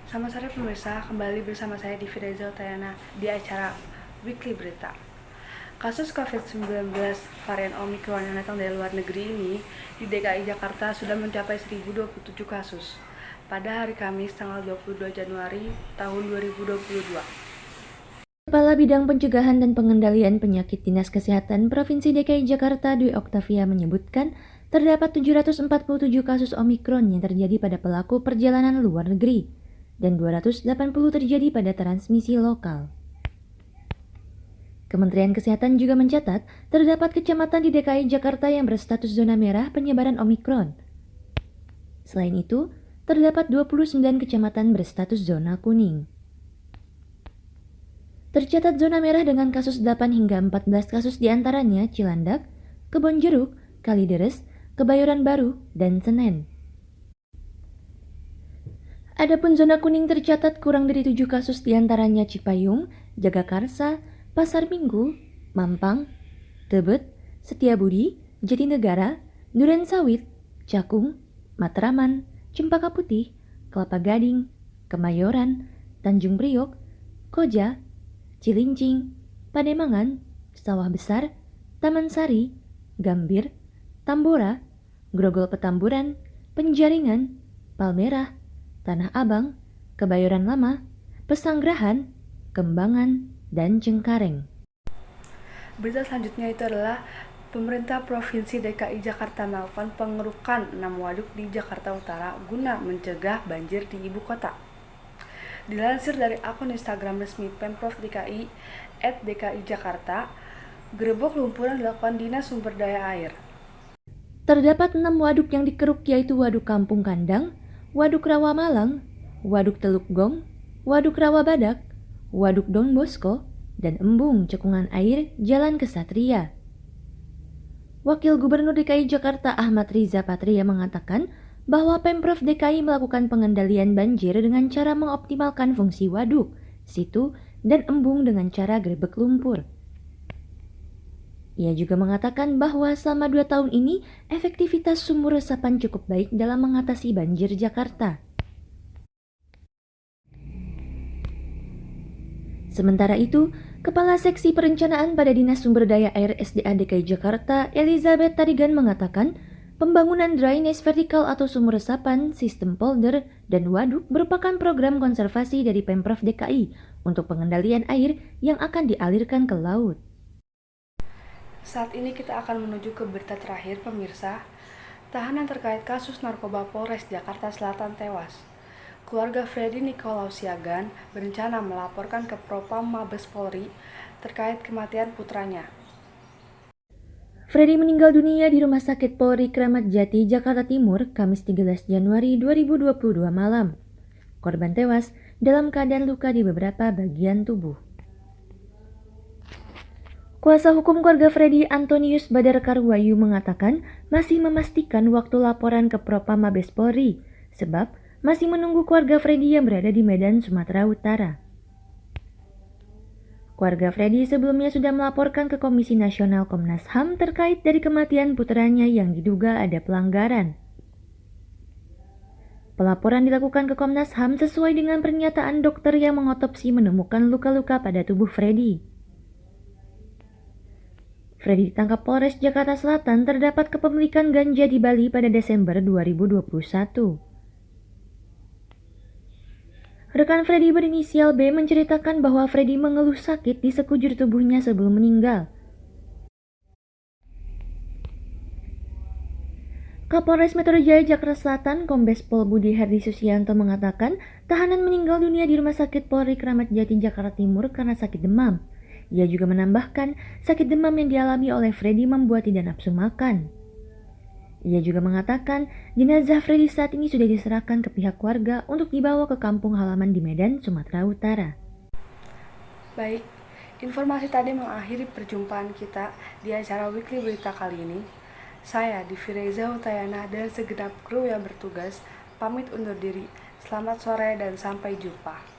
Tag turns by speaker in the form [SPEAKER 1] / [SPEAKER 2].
[SPEAKER 1] Selamat sore pemirsa, kembali bersama saya Divi Reza Utayana di acara Weekly Berita. Kasus COVID-19 varian Omicron yang datang dari luar negeri ini di DKI Jakarta sudah mencapai 1027 kasus pada hari Kamis tanggal 22 Januari tahun 2022.
[SPEAKER 2] Kepala Bidang Pencegahan dan Pengendalian Penyakit Dinas Kesehatan Provinsi DKI Jakarta Dwi Oktavia menyebutkan terdapat 747 kasus Omikron yang terjadi pada pelaku perjalanan luar negeri dan 280 terjadi pada transmisi lokal. Kementerian Kesehatan juga mencatat terdapat kecamatan di DKI Jakarta yang berstatus zona merah penyebaran Omikron. Selain itu, terdapat 29 kecamatan berstatus zona kuning. Tercatat zona merah dengan kasus 8 hingga 14 kasus diantaranya Cilandak, Kebonjeruk, Kalideres, Kebayoran Baru, dan Senen. Adapun zona kuning tercatat kurang dari 7 kasus diantaranya Cipayung, Jagakarsa, Pasar Minggu, Mampang, Tebet, Setiabudi, Jatinegara, Durensawit, Cakung, Matraman, Cempaka Putih, Kelapa Gading, Kemayoran, Tanjung Priok, Koja, Cilincing, Pademangan, Sawah Besar, Taman Sari, Gambir, Tambora, Grogol Petamburan, Penjaringan, Palmerah, Tanah Abang, Kebayoran Lama, Pesanggerahan, Kembangan, dan Cengkareng.
[SPEAKER 1] Berita selanjutnya itu adalah pemerintah Provinsi DKI Jakarta melakukan pengerukan 6 waduk di Jakarta Utara guna mencegah banjir di ibu kota. Dilansir dari akun Instagram resmi Pemprov DKI @dki-jakarta, gerebek lumpur yang dilakukan Dinas Sumber Daya Air.
[SPEAKER 2] Terdapat 6 waduk yang dikeruk yaitu Waduk Kampung Kandang, Waduk Rawa Malang, Waduk Teluk Gong, Waduk Rawa Badak, Waduk Don Bosco, dan Embung Cekungan Air Jalan Kesatria. Wakil Gubernur DKI Jakarta Ahmad Riza Patria mengatakan bahwa Pemprov DKI melakukan pengendalian banjir dengan cara mengoptimalkan fungsi waduk, situ, dan embung dengan cara gerebek lumpur. Ia juga mengatakan bahwa selama 2 tahun ini efektivitas sumur resapan cukup baik dalam mengatasi banjir Jakarta. Sementara itu, Kepala Seksi Perencanaan pada Dinas Sumber Daya Air SDA DKI Jakarta, Elizabeth Tarigan mengatakan, pembangunan drainase vertikal atau sumur resapan, sistem polder, dan waduk merupakan program konservasi dari Pemprov DKI untuk pengendalian air yang akan dialirkan ke laut.
[SPEAKER 1] Saat ini kita akan menuju ke berita terakhir pemirsa. Tahanan terkait kasus narkoba Polres Jakarta Selatan tewas. Keluarga Freddy Nikolaus Siagan berencana melaporkan ke Propam Mabes Polri terkait kematian putranya.
[SPEAKER 2] Freddy meninggal dunia di Rumah Sakit Polri Kramat Jati, Jakarta Timur, Kamis 13 Januari 2022 malam. Korban tewas dalam keadaan luka di beberapa bagian tubuh. Kuasa hukum keluarga Freddy, Antonius Badar Karwayu, mengatakan masih memastikan waktu laporan ke Propam Mabes Polri, sebab masih menunggu keluarga Freddy yang berada di Medan, Sumatera Utara. Keluarga Freddy sebelumnya sudah melaporkan ke Komisi Nasional Komnas HAM terkait dari kematian putranya yang diduga ada pelanggaran. Pelaporan dilakukan ke Komnas HAM sesuai dengan pernyataan dokter yang mengotopsi menemukan luka-luka pada tubuh Freddy. Freddy ditangkap Polres Jakarta Selatan terdapat kepemilikan ganja di Bali pada Desember 2021. Rekan Freddy berinisial B menceritakan bahwa Freddy mengeluh sakit di sekujur tubuhnya sebelum meninggal. Kapolres Metro Jaya Jakarta Selatan, Kombes Pol Budi Hardi Susianto mengatakan tahanan meninggal dunia di Rumah Sakit Polri Kramat Jati, Jakarta Timur karena sakit demam. Ia juga menambahkan sakit demam yang dialami oleh Freddy membuat tidak nafsu makan. Ia juga mengatakan jenazah Freddy saat ini sudah diserahkan ke pihak keluarga untuk dibawa ke kampung halaman di Medan, Sumatera Utara.
[SPEAKER 1] Baik, informasi tadi mengakhiri perjumpaan kita di acara Weekly Berita kali ini. Saya Divi Reza Utayana dan segenap kru yang bertugas pamit undur diri. Selamat sore dan sampai jumpa.